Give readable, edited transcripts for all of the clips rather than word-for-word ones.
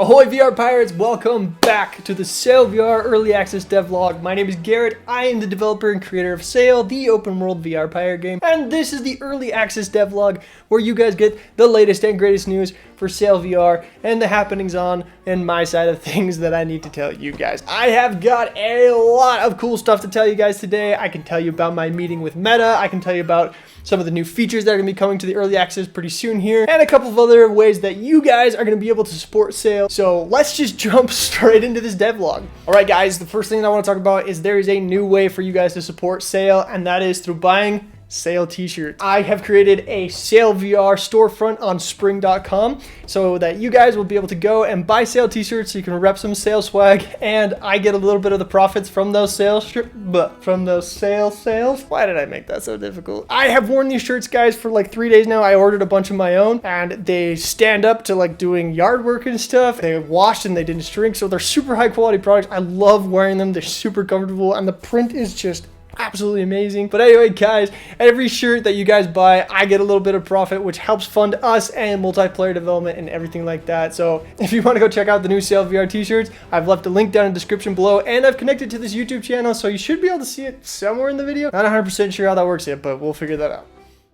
Ahoy VR Pirates, welcome back to the Sail VR Early Access Devlog. My name is Garrett, I am the developer and creator of Sail, the open world VR pirate game, and this is the Early Access Devlog where you guys get the latest and greatest news for Sail VR and the happenings on and my side of things that I need to tell you guys. I have got a lot of cool stuff to tell you guys today. I can tell you about my meeting with Meta, I can tell you about some of the new features that are going to be coming to the early access pretty soon here, and a couple of other ways that you guys are going to be able to support Sail. So let's just jump straight into this devlog. Alright guys, the first thing that I want to talk about is there is a new way for you guys to support Sail, and that is through buying Sail t-shirts. I have created a Sail VR storefront on spring.com so that you guys will be able to go and buy Sail t-shirts so you can rep some Sail swag, and I get a little bit of the profits from those sales. Why did I make that so difficult? I have worn these shirts, guys, for like 3 days now. I ordered a bunch of my own, and they stand up to like doing yard work and stuff. They washed and they didn't shrink, so they're super high quality products. I love wearing them. They're super comfortable, and the print is just absolutely amazing. But anyway guys, every shirt that you guys buy, I get a little bit of profit, which helps fund us and multiplayer development and everything like that. So if you want to go check out the new Sail VR t-shirts, I've left a link down in the description below, and I've connected to this YouTube channel, so you should be able to see it somewhere in the video. Not 100% sure how that works yet, but we'll figure that out.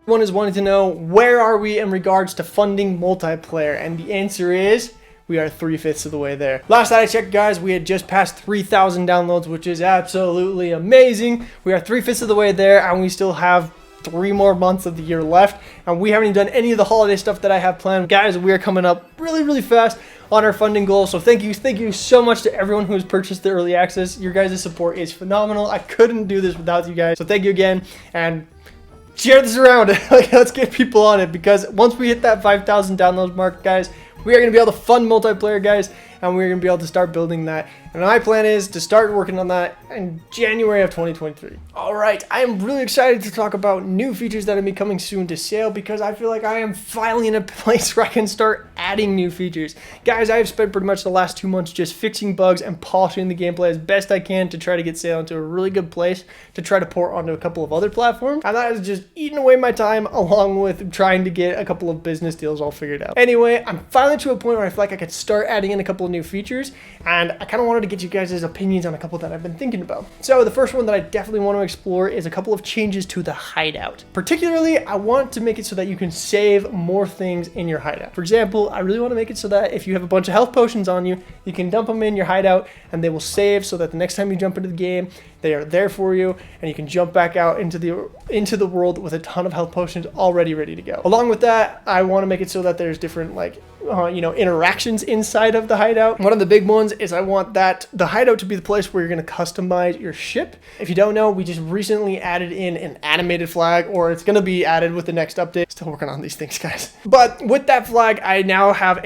Everyone is wanting to know, where are we in regards to funding multiplayer? And the answer is, we are 3/5 of the way there. Last time I checked, guys, we had just passed 3,000 downloads, which is absolutely amazing. We are 3/5 of the way there, and we still have 3 more months of the year left, and we haven't done any of the holiday stuff that I have planned. Guys, we are coming up really fast on our funding goal, so thank you so much to everyone who has purchased the early access. Your guys' support is phenomenal. I couldn't do this without you guys, so thank you again, and share this around. Like, let's get people on it, because once we hit that 5,000 downloads mark, guys, we are going to be able to fund multiplayer, guys, and we're going to be able to start building that. And my plan is to start working on that in January of 2023. All right, I am really excited to talk about new features that are be coming soon to Sail, because I feel like I am finally in a place where I can start adding new features. Guys, I have spent pretty much the last 2 months just fixing bugs and polishing the gameplay as best I can to try to get Sail into a really good place to try to port onto a couple of other platforms. And that is just eating away my time, along with trying to get a couple of business deals all figured out. Anyway, I'm finally to a point where I feel like I could start adding in a couple of new features, and I kind of wanted to get you guys' opinions on a couple that I've been thinking about. So the first one that I definitely want to explore is a couple of changes to the hideout. Particularly, I want to make it so that you can save more things in your hideout. For example, I really want to make it so that if you have a bunch of health potions on you, you can dump them in your hideout and they will save, so that the next time you jump into the game, they are there for you, and you can jump back out into the world with a ton of health potions already ready to go. Along with that, I want to make it so that there's different interactions inside of the hideout. One of the big ones is I want the hideout to be the place where you're going to customize your ship. If you don't know, we just recently added in an animated flag, or it's going to be added with the next update. Still working on these things, guys. But with that flag, I now have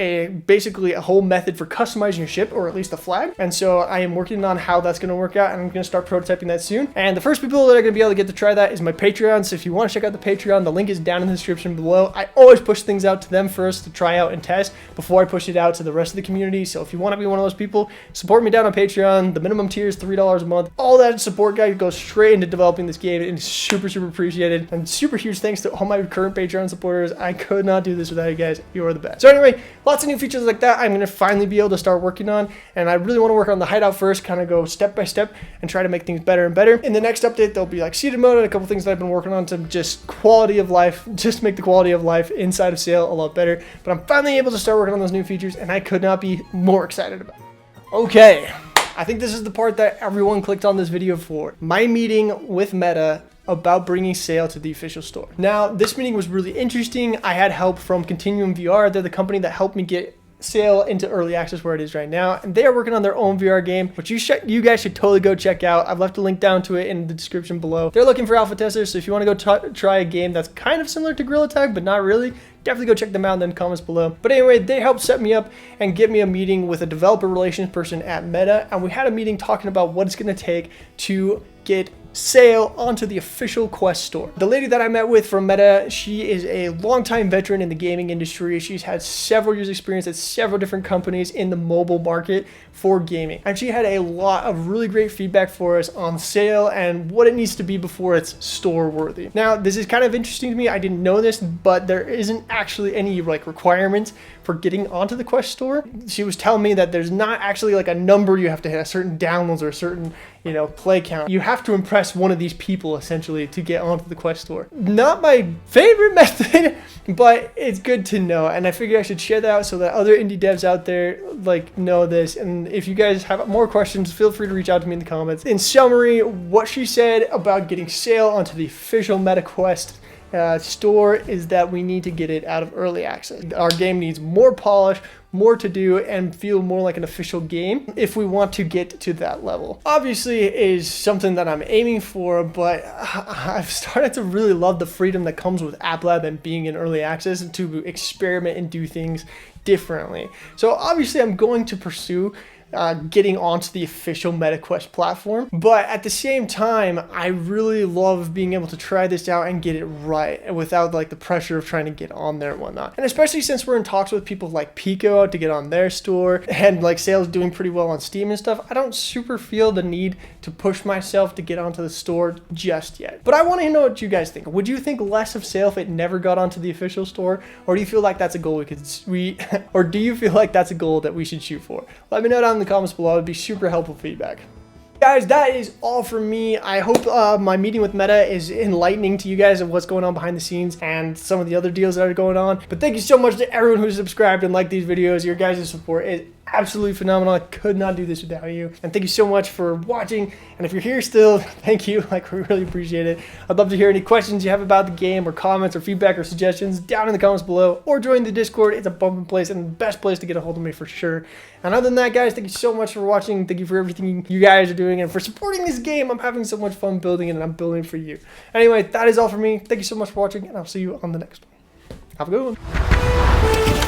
basically a whole method for customizing your ship, or at least the flag. And so I am working on how that's going to work out, and I'm going to start prototyping that soon. And the first people that are going to be able to get to try that is my Patreon. So if you want to check out the Patreon, the link is down in the description below. I always push things out to them first to try out and test before I push it out to the rest of the community. So if you want to be one of those people, support me down on Patreon. The minimum tier is $3 a month. All that support, guys, goes straight into developing this game, and it's super appreciated. And super huge thanks to all my current Patreon supporters. I could not do this without you guys. You are the best. So anyway, lots of new features like that I'm going to finally be able to start working on, and I really want to work on the hideout first, kind of go step by step and try to make things better and better. In the next update, there'll be like seated mode and a couple things that I've been working on to just quality of life, just make the quality of life inside of Sail a lot better. But I'm finally able to start working on those new features, and I could not be more excited about it. Okay, I think this is the part that everyone clicked on this video for. My meeting with Meta about bringing Sail to the official store. Now, this meeting was really interesting. I had help from Continuum VR. They're the company that helped me get Sail into early access where it is right now, and they are working on their own VR game, which you guys should totally go check out. I've left a link down to it in the description below. They're looking for alpha testers, so if you want to go try a game that's kind of similar to Gorilla Tag but not really, definitely go check them out in the comments below. But anyway, they helped set me up and get me a meeting with a developer relations person at Meta, and we had a meeting talking about what it's going to take to get sale onto the official Quest store. The lady that I met with from Meta, she is a longtime veteran in the gaming industry. She's had several years experience at several different companies in the mobile market for gaming. And she had a lot of really great feedback for us on sale and what it needs to be before it's store worthy. Now, this is kind of interesting to me. I didn't know this, but there isn't actually any like requirements for getting onto the Quest store. She was telling me that there's not actually like a number you have to hit, a certain downloads or a certain, play count. You have to impress one of these people essentially to get onto the Quest store. Not my favorite method, but it's good to know. And I figured I should share that out so that other indie devs out there know this. And if you guys have more questions, feel free to reach out to me in the comments. In summary, what she said about getting sale onto the official MetaQuest store is that we need to get it out of early access. Our game needs more polish, more to do, and feel more like an official game if we want to get to that level. Obviously, it is something that I'm aiming for, but I've started to really love the freedom that comes with App Lab and being in early access and to experiment and do things differently. So obviously, I'm going to pursue getting onto the official MetaQuest platform. But at the same time, I really love being able to try this out and get it right without like the pressure of trying to get on there and whatnot. And especially since we're in talks with people like Pico to get on their store and like sales doing pretty well on Steam and stuff, I don't super feel the need to push myself to get onto the store just yet. But I want to know what you guys think. Would you think less of sale if it never got onto the official store? Or do you feel like that's a goal or do you feel like that's a goal that we should shoot for? Let me know down in the comments below. It'd be super helpful feedback. Guys, that is all for me. I hope my meeting with Meta is enlightening to you guys of what's going on behind the scenes and some of the other deals that are going on. But thank you so much to everyone who's subscribed and liked these videos. Your guys' support is absolutely phenomenal. I could not do this without you. And thank you so much for watching. And if you're here still, thank you. We really appreciate it. I'd love to hear any questions you have about the game or comments or feedback or suggestions down in the comments below, or join the Discord. It's a bumping place and the best place to get a hold of me for sure. And other than that, guys, thank you so much for watching. Thank you for everything you guys are doing and for supporting this game. I'm having so much fun building it, and I'm building it for you. Anyway, that is all for me. Thank you so much for watching, and I'll see you on the next one. Have a good one.